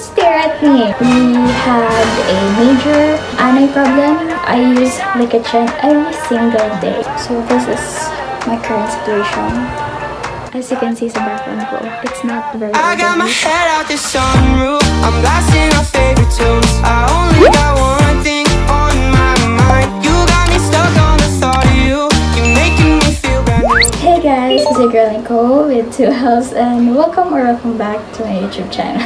stare at me. We had a major eye problem. I use the kitchen every single day. So this is my current situation. As you can see sa background ko, it's not very I got my organized. head out the sunroof. I'm blasting our favorite tunes. I only got one thing on my mind. You got me stuck on the thought of you. You're making me feel brand new. Hey guys, it's your girl Nicolle with 2 L's and welcome back to my YouTube channel.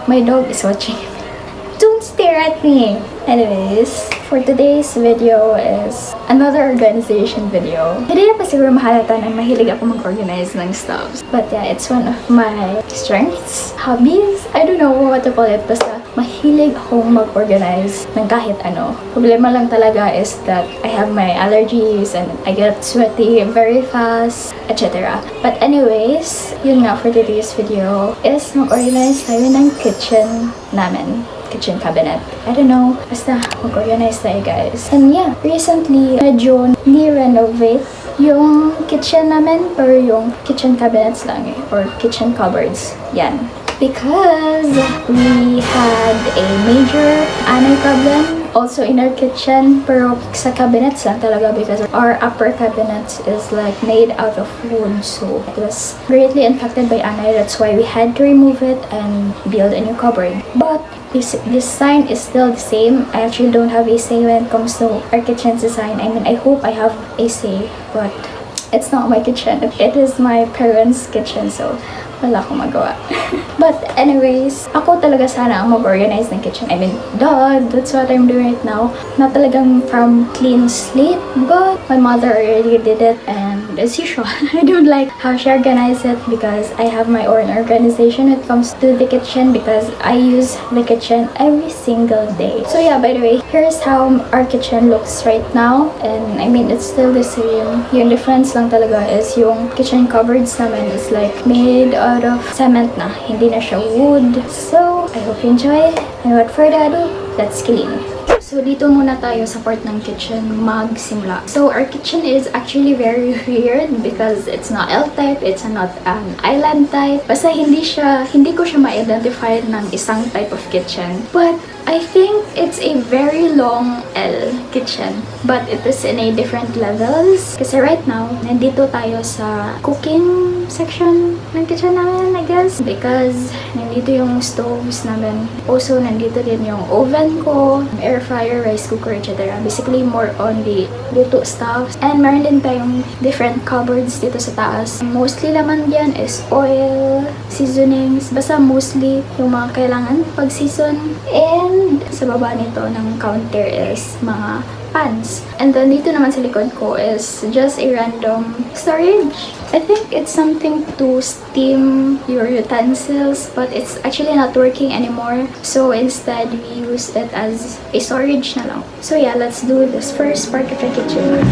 My dog is watching me. Don't stare at me! Anyways, for today's video is another organization video. Hindi na pa siguro mahalata na mahilig ako mag-organize ng stuff. But yeah, it's one of my strengths, hobbies. I don't know what to call it. Basta mahilig akong mag-organize ng kahit ano. Problema lang talaga is that I have my allergies and I get sweaty very fast, etc. But anyways, yun nga for today's video is mag-organize tayo ng kitchen namin. Kitchen cabinet. I don't know. Basta mag-organize tayo guys. And yeah, recently, medyo ni-renovate yung kitchen namin or yung kitchen cabinets lang or kitchen cupboards. Yan. Because we had a major anay problem also in our kitchen, pero sa cabinets lang talaga because our upper cabinets is like made out of wood, so it was greatly infected by anay. That's why we had to remove it and build a new cupboard. But this design is still the same. I actually don't have a say when it comes to our kitchen design. I mean, I hope I have a say, but it's not my kitchen. It is my parents' kitchen, so wala akong magawa. But anyways, ako talaga sana ang mag-organize ng kitchen. I mean, that's what I'm doing right now. Not talagang from clean slate, but my mother already did it, and as usual, I don't like how she organized it because I have my own organization when it comes to the kitchen because I use the kitchen every single day. So yeah, by the way, here's how our kitchen looks right now, and I mean, it's still the same. Yung difference lang talaga is yung kitchen cupboards namin is like made out of cement na, hindi na siya wood. So, I hope you enjoy, and without further ado, let's clean. So, dito muna tayo sa part ng kitchen magsimula. So, our kitchen is actually very weird because it's not L-type, it's not an island type. Basta hindi ko siya ma-identify ng isang type of kitchen. But, I think it's a very long L kitchen. But it is in a different levels. Kasi right now, nandito tayo sa cooking section ng kitchen namin, I guess. Because nandito yung stoves namin. Also, nandito din yung oven ko, air fryer, rice cooker, etc. Basically, more on the luto stuff. And meron din tayong different cupboards dito sa taas. Mostly laman dyan is oil, seasonings, basta mostly yung mga kailangan pag-season. And sa baba nito ng counter is mga pans. And then dito naman sa likod ko is just a random storage. I think it's something to steam your utensils, but it's actually not working anymore. So instead, we use it as a storage na lang. So yeah, let's do this first part of the kitchen.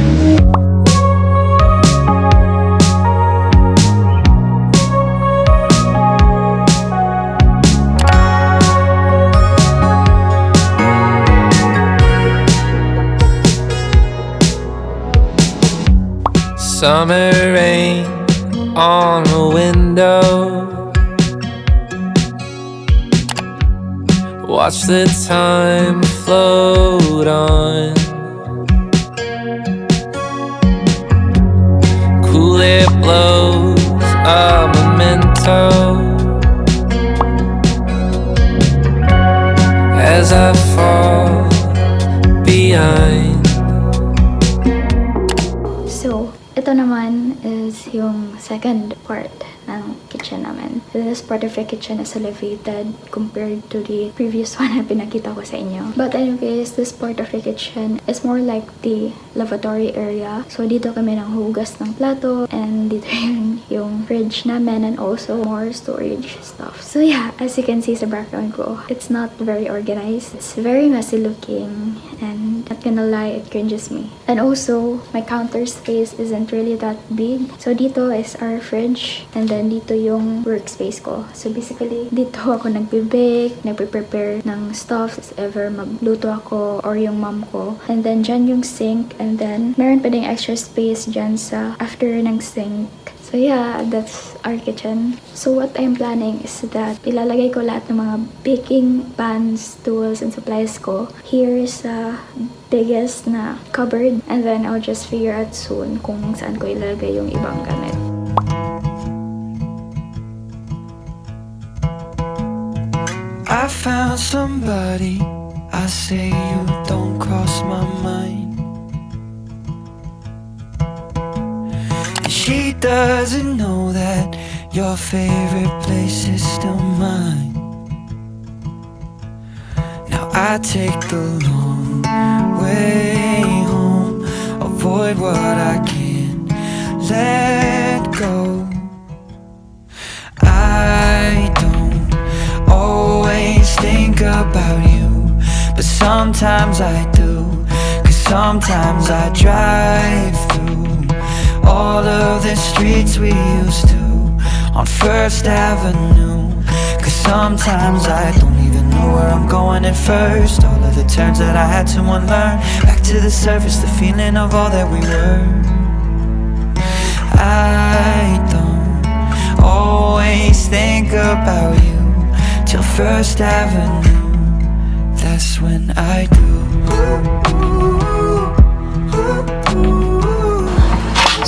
Summer rain on the window. Watch the time float on. Cool air blows a memento as I fall behind. So, ito naman is yung second part ng kitchen namin. This part of the kitchen is elevated compared to the previous one na pinakita ko sa inyo. But anyways, this part of the kitchen is more like the lavatory area. So, dito kami nang hugas ng plato, and dito yung fridge namin, and also more storage stuff. So yeah, as you can see sa background ko, it's not very organized. It's very messy looking, and not gonna lie, it cringes me. And also, my counter space isn't really that big. So dito is our fridge, and then dito yung workspace ko. So basically, dito ako nagbe-bake, nagpe-prepare ng stuff if ever magluto ako or yung mom ko. And then dyan yung sink, and then meron pa ding extra space dyan sa after ng sink So yeah, that's our kitchen. So what I'm planning is that ilalagay ko lahat ng mga baking pans, tools, and supplies ko here sa biggest na cupboard. And then I'll just figure out soon kung saan ko ilalagay yung ibang gamit. I found somebody, I say you don't cross my mind. And she doesn't know that your favorite place is still mine. Now I take the long way home, avoid what I can't let go. I don't always think about you, but sometimes I do, 'cause sometimes I drive through all of the streets we used to on First Avenue, 'cause sometimes I don't even know where I'm going at first. All of the turns that I had to unlearn, back to the surface, the feeling of all that we were. I don't always think about you till First Avenue, that's when I do.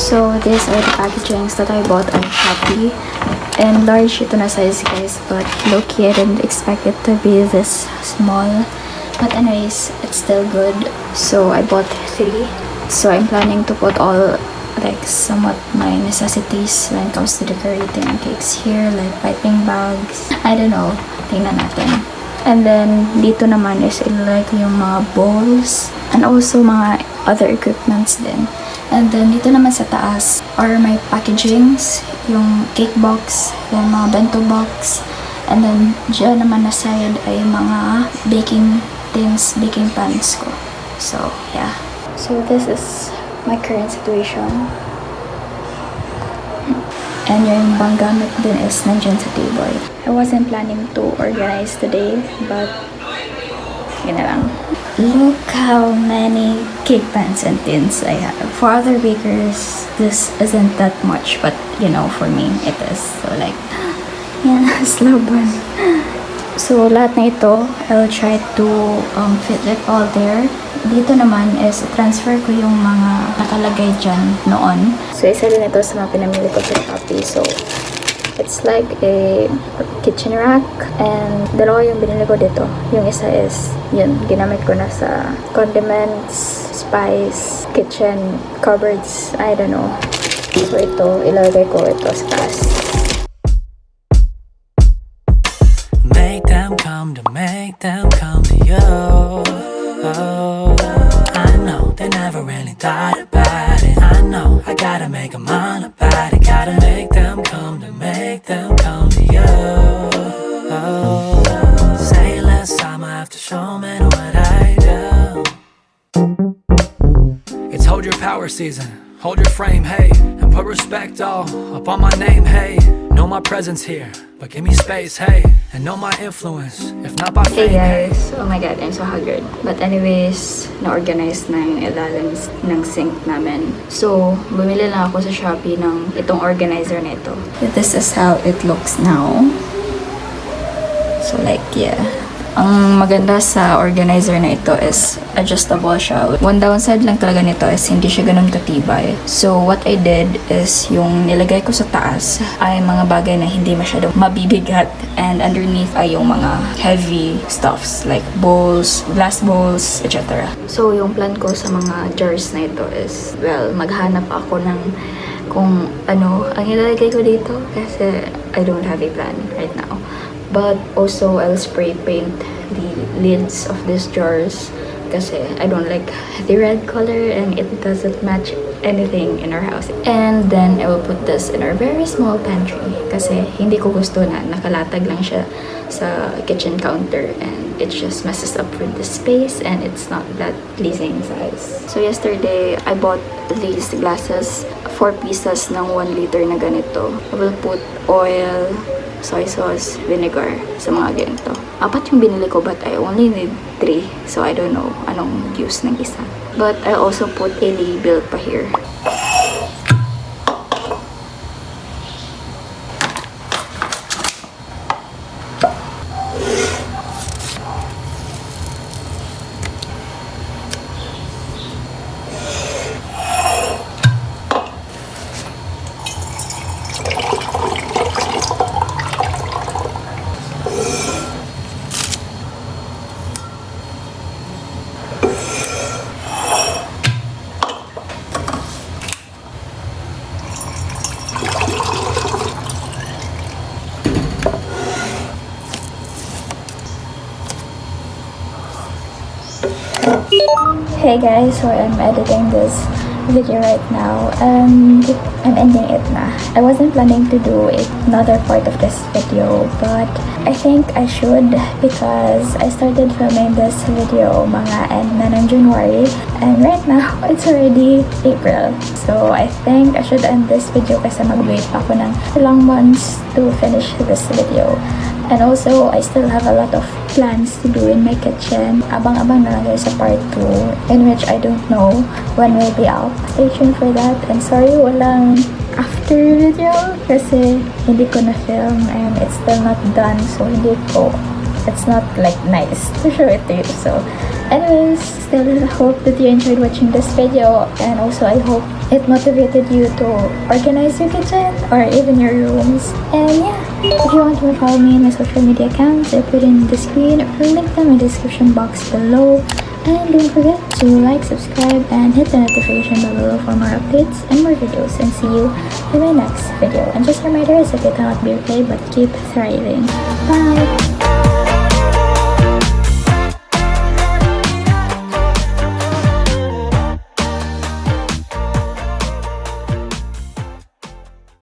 So these are the packagings that I bought on Shopee. And large ito na size guys, but low-key I didn't expect it to be this small. But anyways, it's still good. So I bought 3. So I'm planning to put all like somewhat my necessities when it comes to decorating cakes here, like piping bags. I don't know. Tingnan natin. And then dito naman is like yung mga bowls and also mga other equipments din. And then dito naman sa taas are my packagings, yung cake box, yung mga bento box. And then dyan naman na side ay mga baking things, baking pans ko. So yeah. So this is my current situation. And yung ibang gamit din is nandyan sa table. I wasn't planning to organize today, but yun na lang. Look how many cake pans and tins I have. For other bakers, this isn't that much, but you know, for me, it is. So like, yeah, slow burn. So lahat na ito, I'll try to fit it all there. Dito naman is transfer ko yung mga nakalagay dyan noon. So isa din ito sa mga pinamili ko sa Shopee. So it's like a kitchen rack, and dalawa yung binili ko dito. Yung isa is, yun, ginamit ko na sa condiments, spice, kitchen, cupboards, I don't know. So ito, ilalagay ko ito sa taas. Make them come to you. Oh, I know they never really thought about it. I know I gotta make them all about it. Gotta make them come to you. Oh, say less time, I have to show me what I do. It's hold your power season, hold your frame, hey, and put respect all up on my name, hey. Know my presence here, but give me space, hey, and know my influence, if not by Hey fame. guys, oh my god, I'm so haggard. But anyways, na-organize na yung ilalim ng sink namin. So, bumili lang ako sa Shopee ng itong organizer na ito. This is how it looks now. So like, yeah. Ang maganda sa organizer na ito is adjustable siya. One downside lang talaga nito is hindi siya ganun katibay. So what I did is yung nilagay ko sa taas ay mga bagay na hindi masyadong mabibigat, and underneath ay yung mga heavy stuffs like bowls, glass bowls, etc. So yung plan ko sa mga jars na ito is, well, maghanap ako ng kung ano ang ilalagay ko dito kasi I don't have a plan right now. But also, I'll spray paint the lids of these jars kasi I don't like the red color and it doesn't match anything in our house. And then, I will put this in our very small pantry kasi hindi ko gusto na nakalatag lang siya sa kitchen counter and it just messes up with the space and it's not that pleasing size. So, yesterday, I bought these glasses, 4 pieces ng 1 liter na ganito. I will put oil, soy sauce, vinegar sa mga ganito. 4 yung binili ko but I only need 3. So I don't know anong use ng isa. But I also put a label pa here. Hey guys, so I'm editing this video right now and I'm ending it na. I wasn't planning to do another part of this video, but I think I should because I started filming this video mga end na ng January and right now it's already April. So I think I should end this video kasi mag-wait pa ako ng ilang months to finish this video. And also, I still have a lot of plans to do in my kitchen. Abang-abang na lang guys sa part 2, in which I don't know when will be out. Stay tuned for that. And sorry, walang after video kasi hindi ko na-film and it's still not done. So, it's not like nice to show it to you. So, anyways, still hope that you enjoyed watching this video. And also, I hope it motivated you to organize your kitchen or even your rooms. And yeah, if you want to follow me on my social media accounts, I put in the screen or link them in the description box below. And don't forget to like, subscribe, and hit the notification bell below for more updates and more videos. And see you in my next video. And just a reminder, it's okay to not be okay, but keep thriving. Bye!